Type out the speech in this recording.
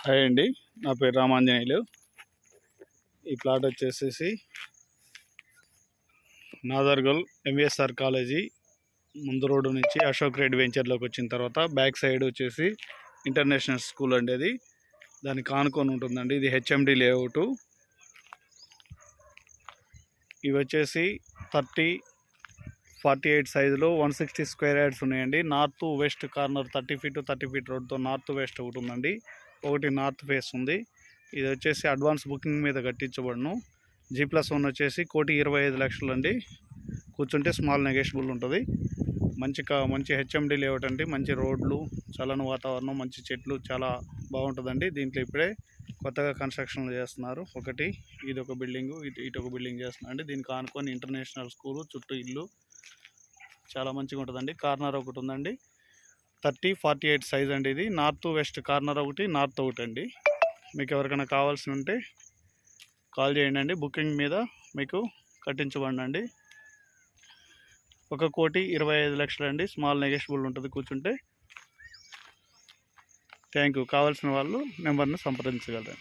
Hi అండి, నా పేరు రామాంజనేయులు. ఈ ప్లాట్ వచ్చేసేసి నాదర్గల్ ఎంవిఎస్ఆర్ కాలేజీ ముందు రోడ్డు నుంచి అశోక్ రెడ్డి వెంచర్లోకి వచ్చిన తర్వాత బ్యాక్ సైడ్ వచ్చేసి ఇంటర్నేషనల్ స్కూల్ అండి. అది దానికి ఆనుకొని ఉంటుందండి. ఇది హెచ్ఎండి లేఅవుట్. ఇవి వచ్చేసి 30-48 సైజులో 160 స్క్వేర్ యార్డ్స్ ఉన్నాయండి. North west corner 30 feet 30 feet రోడ్తో నార్త్ వెస్ట్ ఒకటి ఉందండి, ఒకటి నార్త్ ఫేస్ ఉంది. ఇది వచ్చేసి అడ్వాన్స్ బుకింగ్ మీద కట్టించబడును. G+1 వచ్చేసి 1,25,00,000 అండి. కూర్చుంటే స్మాల్ నెగోషియబుల్ ఉంటుంది. మంచి హెచ్ఎండి లేఅవుట్ అండి. మంచి రోడ్లు, చల్లని వాతావరణం, మంచి చెట్లు, చాలా బాగుంటుందండి. దీంట్లో ఇప్పుడే కొత్తగా కన్స్ట్రక్షన్లు చేస్తున్నారు. ఇది ఒక బిల్డింగు, ఇటు ఒక బిల్డింగ్ చేస్తున్నారు అండి. దీనికి ఆనుకొని ఇంటర్నేషనల్ స్కూలు, చుట్టూ ఇల్లు చాలా మంచిగా ఉంటుందండి. కార్నర్ ఒకటి ఉందండి, 30-48 సైజ్ అండి. ఇది నార్త్ వెస్ట్ కార్నర్ ఒకటి, నార్త్ ఒకటి అండి. మీకు ఎవరికైనా కావాల్సి ఉంటే కాల్ చేయండి అండి. బుకింగ్ మీద మీకు కట్టించబండి అండి. 1,25,00,000 అండి. స్మాల్ నెగోషియబుల్ ఉంటుంది కూర్చుంటే. Thank you. కావాల్సిన వాళ్ళు నెంబర్ను సంప్రదించగలరు.